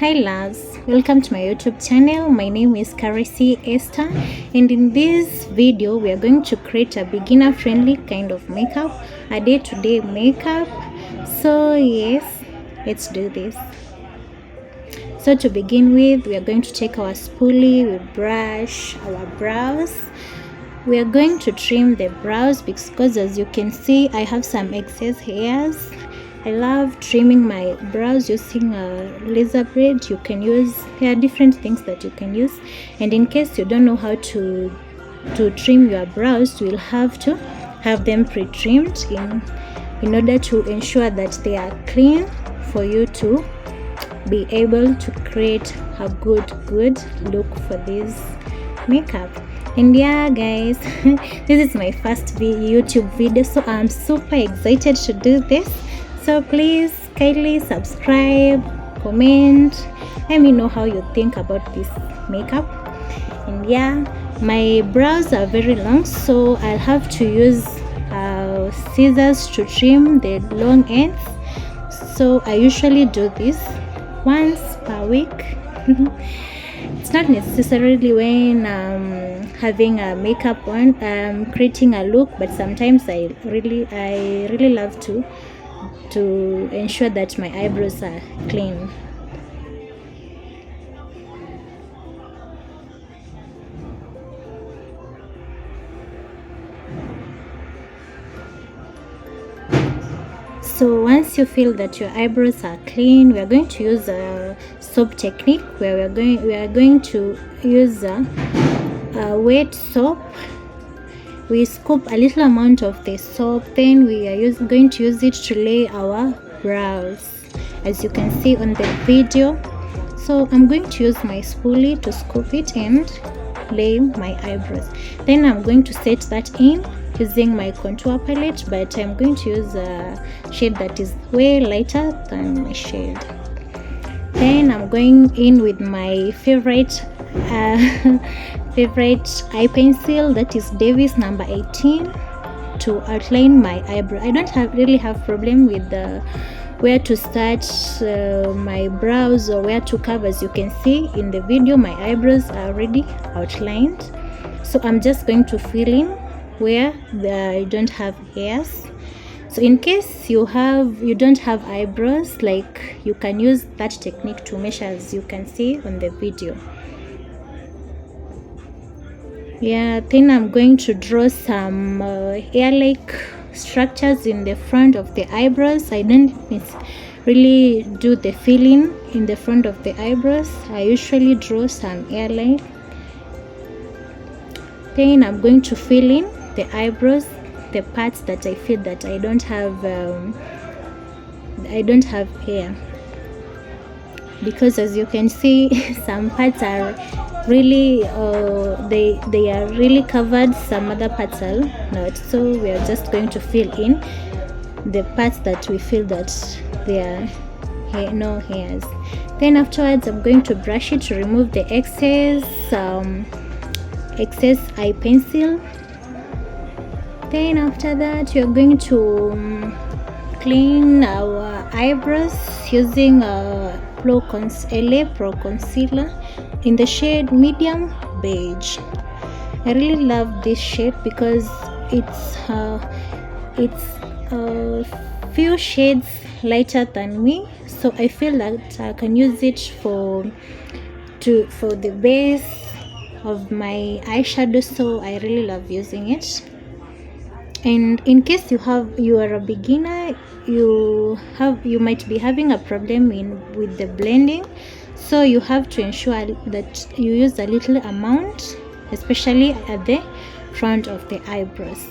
Hi loves, welcome to my YouTube channel. My name is Karisi Esther, and in this video we are going to create a beginner friendly kind of makeup, a day-to-day makeup. So yes, let's do this. So to begin with, we are going to take our spoolie, we brush our brows. We are going to trim the brows because as you can see I have some excess hairs. I love trimming my brows using a laser braid. You can use, there are different things that you can use, and in case you don't know how to trim your brows, you will have to have them pre-trimmed in order to ensure that they are clean for you to be able to create a good look for this makeup. And yeah guys, this is my first YouTube video, so I'm super excited to do this. So please kindly subscribe, comment, let me know how you think about this makeup. And yeah, my brows are very long, so I'll have to use scissors to trim the long ends. So I usually do this once per week. It's not necessarily when having a makeup on, creating a look, but sometimes I really love to ensure that my eyebrows are clean. So once you feel that your eyebrows are clean, we are going to use a soap technique where we are going to use a wet soap. We scoop a little amount of the soap, then we are going to use it to lay our brows, as you can see on the video. So I'm going to use my spoolie to scoop it and lay my eyebrows. Then I'm going to set that in using my contour palette, but I'm going to use a shade that is way lighter than my shade. Then I'm going in with my favorite eye pencil, that is Davis number 18, to outline my eyebrow. I don't really have problem with where to start my brows or where to curve. As you can see in the video, my eyebrows are already outlined, so I'm just going to fill in where I don't have hairs. So in case you don't have eyebrows, like, you can use that technique to measure, as you can see on the video. Yeah, then I'm going to draw some hair-like structures in the front of the eyebrows. I don't really do the filling in the front of the eyebrows. I usually draw some hairline. Then I'm going to fill in the eyebrows, the parts that I feel that I don't have hair, because as you can see some parts are really they are really covered, some other parts are not. So we are just going to fill in the parts that we feel that there are no hairs. Then afterwards I'm going to brush it to remove the excess eye pencil. Then after that we are going to clean our eyebrows using a Pro Concealer in the shade medium beige. I really love this shade because it's a few shades lighter than me, so I feel that I can use it for the base of my eyeshadow, so I really love using it. And in case you are a beginner, you might be having a problem with the blending, so you have to ensure that you use a little amount, especially at the front of the eyebrows.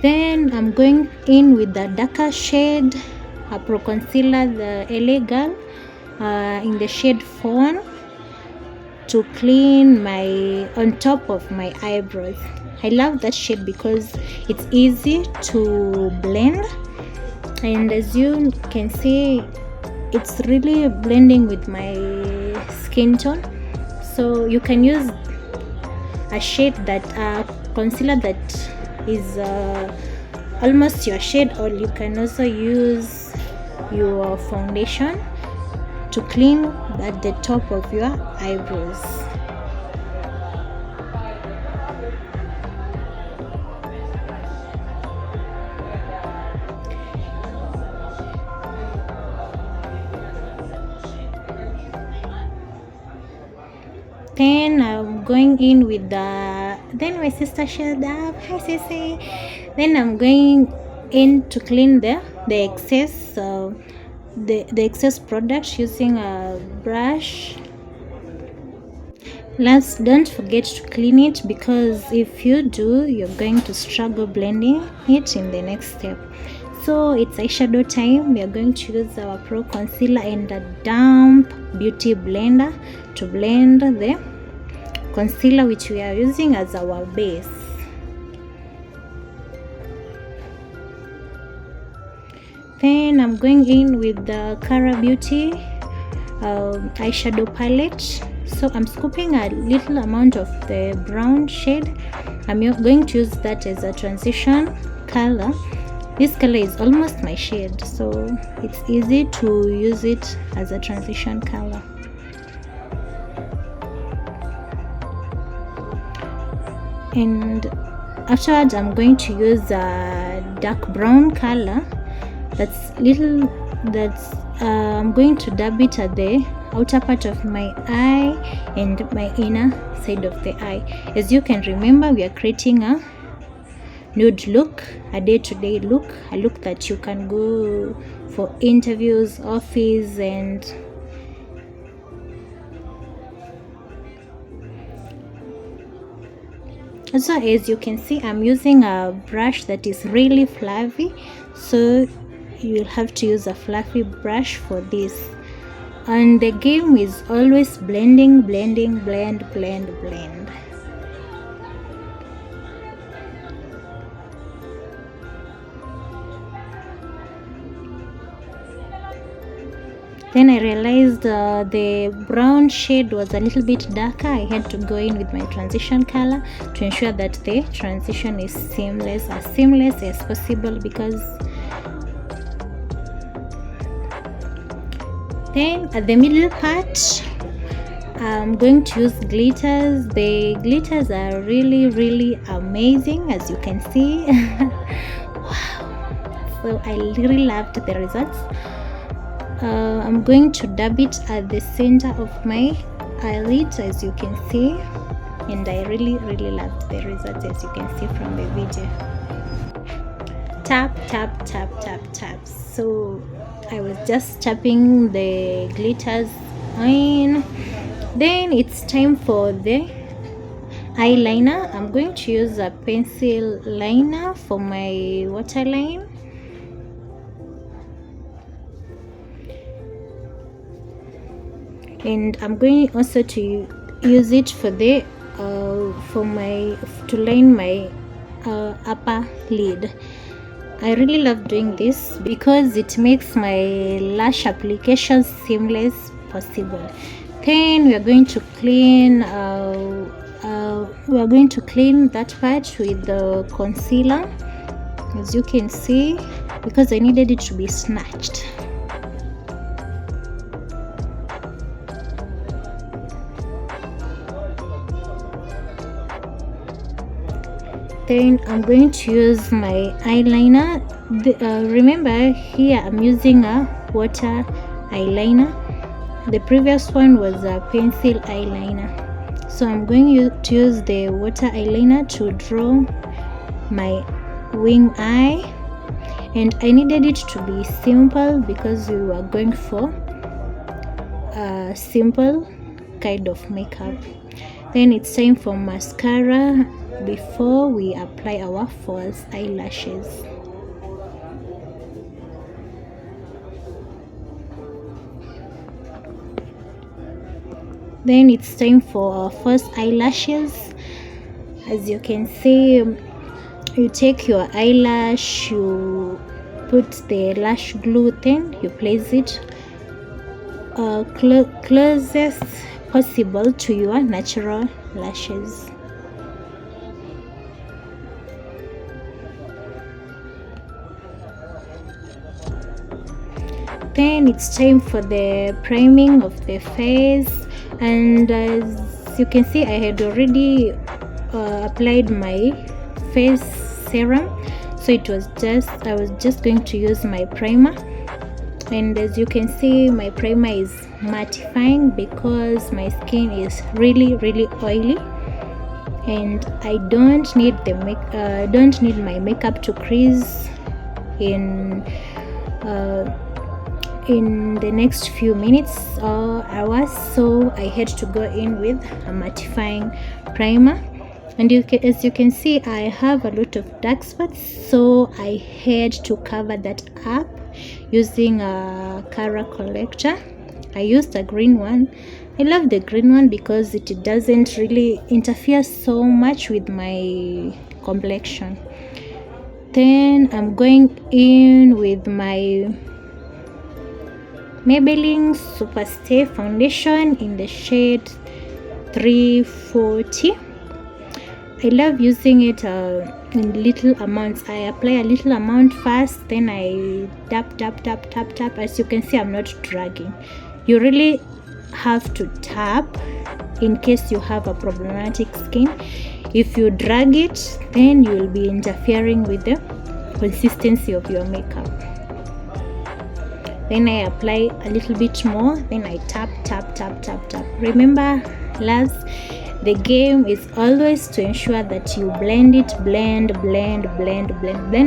Then I'm going in with the darker shade, a Pro Concealer, the LA Girl, in the shade Fawn, to clean on top of my eyebrows. I love that shade because it's easy to blend, and as you can see it's really blending with my skin tone. So you can use a shade that concealer that is almost your shade, or you can also use your foundation to clean at the top of your eyebrows. Then I'm going in with then my sister showed up. Hi Sissy. Then I'm going in to clean the excess the excess product using a brush. Last, don't forget to clean it, because if you do, you're going to struggle blending it in the next step. So it's eyeshadow time. We are going to use our Pro Concealer and a damp beauty blender to blend the concealer which we are using as our base. Then I'm going in with the Cara Beauty eyeshadow palette. So I'm scooping a little amount of the brown shade. I'm going to use that as a transition color. This color is almost my shade, so it's easy to use it as a transition color. And afterwards I'm going to use a dark brown color I'm going to dab it at the outer part of my eye and my inner side of the eye. As you can remember, we are creating a nude look, a day-to-day look, a look that you can go for interviews, office, and also, as you can see, I'm using a brush that is really fluffy, so you'll have to use a fluffy brush for this. And the game is always blending, blend. Then I realized the brown shade was a little bit darker. I had to go in with my transition color to ensure that the transition is seamless as possible, because then at the middle part I'm going to use glitters. The glitters are really amazing, as you can see. Wow, so I really loved the results. I'm going to dab it at the center of my eyelid, as you can see, and I really loved the results, as you can see from the video. Tap. So I was just tapping the glitters in. Then it's time for the eyeliner. I'm going to use a pencil liner for my waterline. And I'm going also to use it for the to line my upper lid. I really love doing this because it makes my lash application seamless possible. Then we are going to clean that part with the concealer, as you can see, because I needed it to be snatched. Then I'm going to use my eyeliner. Remember, here I'm using a water eyeliner. The previous one was a pencil eyeliner, so I'm going to use the water eyeliner to draw my wing eye, and I needed it to be simple because we were going for a simple kind of makeup. Then it's time for mascara before we apply our false eyelashes. Then it's time for our false eyelashes. As you can see, you take your eyelash, you put the lash glue, then you place it closest possible to your natural lashes. Then it's time for the priming of the face, and as you can see, I had already applied my face serum, so I was just going to use my primer. And as you can see, my primer is mattifying because my skin is really oily, and I don't need my makeup to crease in the next few minutes or hours, so I had to go in with a mattifying primer. And as you can see, I have a lot of dark spots, so I had to cover that up using a color corrector. I used a green one. I love the green one because it doesn't really interfere so much with my complexion. Then I'm going in with my Maybelline Superstay foundation in the shade 340. I love using it in little amounts. I apply a little amount first, then I tap. As you can see, I'm not dragging. You really have to tap in case you have a problematic skin. If you drag it, then you will be interfering with the consistency of your makeup. Then I apply a little bit more, then I tap. Remember, last, the game is always to ensure that you blend it, blend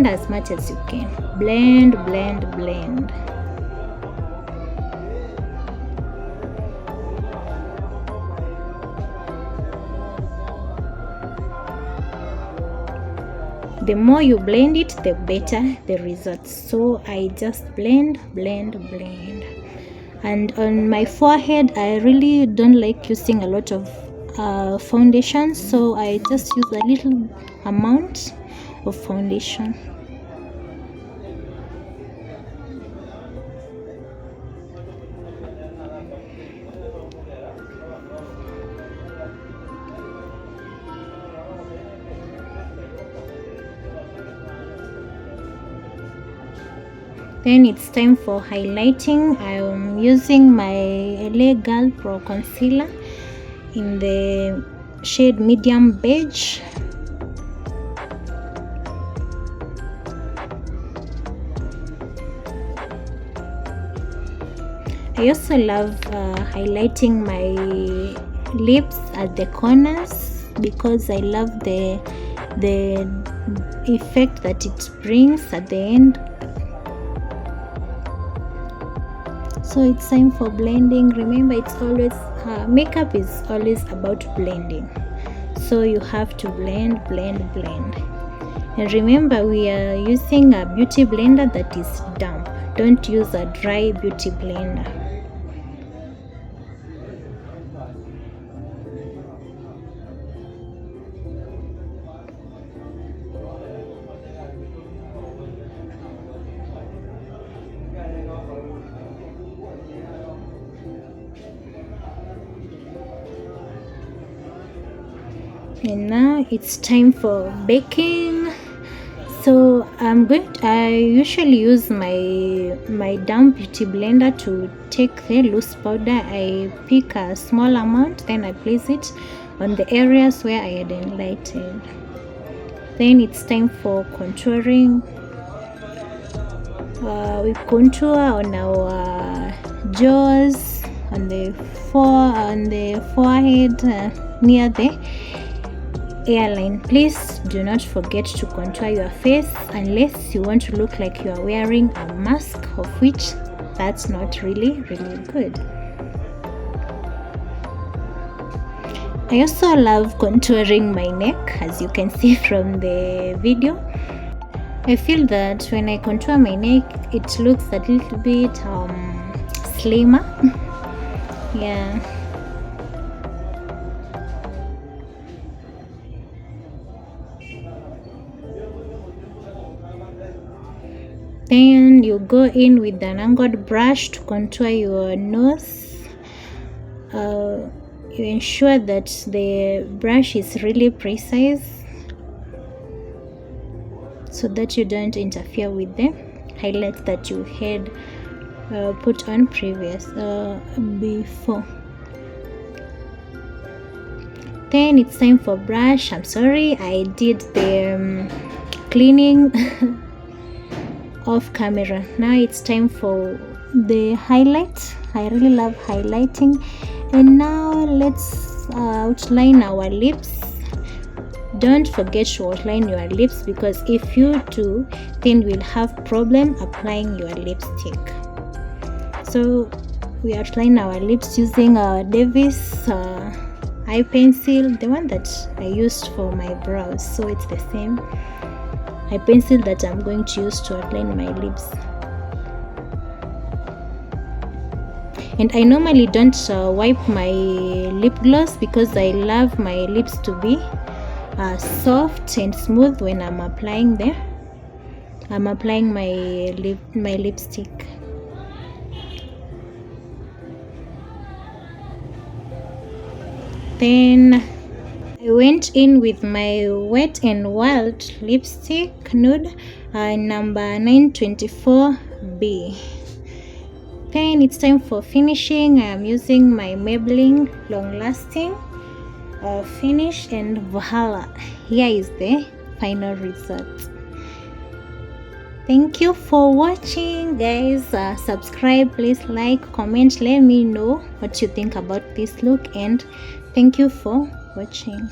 as much as you can. Blend. The more you blend it, the better the results. So I just blend. And on my forehead, I really don't like using a lot of foundation, so I just use a little amount of foundation. Then it's time for highlighting. I'm using my LA Girl Pro Concealer in the shade medium beige. I also love highlighting my lips at the corners because I love the effect that it brings at the end. So it's time for blending. Remember, it's always makeup is always about blending, so you have to blend. And remember, we are using a beauty blender that is damp. Don't use a dry beauty blender. And now it's time for baking. So I usually use my damp beauty blender to take the loose powder. I pick a small amount, then I place it on the areas where I had enlightened. Then it's time for contouring. We contour on our jaws, on the forehead, near the hairline. Please do not forget to contour your face unless you want to look like you are wearing a mask, of which that's not really good. I also love contouring my neck, as you can see from the video. I feel that when I contour my neck, it looks a little bit slimmer. Yeah. Then you go in with an angled brush to contour your nose. You ensure that the brush is really precise so that you don't interfere with the highlights that you had put on before. Then it's time for brush. I'm sorry, I did the cleaning off camera. Now it's time for the highlight. I really love highlighting. And now let's outline our lips. Don't forget to outline your lips, because if you do, then we'll have problem applying your lipstick. So we outline our lips using our Davis eye pencil, the one that I used for my brows. So it's the same eye pencil that I'm going to use to outline my lips. And I normally don't wipe my lip gloss, because I love my lips to be soft and smooth when I'm applying my lipstick. Then I went in with my Wet n Wild lipstick nude, number 924B. Then it's time for finishing. I am using my Maybelline Long Lasting finish, and voila, here is the final result. Thank you for watching, guys. Subscribe, please, like, comment, let me know what you think about this look, and thank you for watching.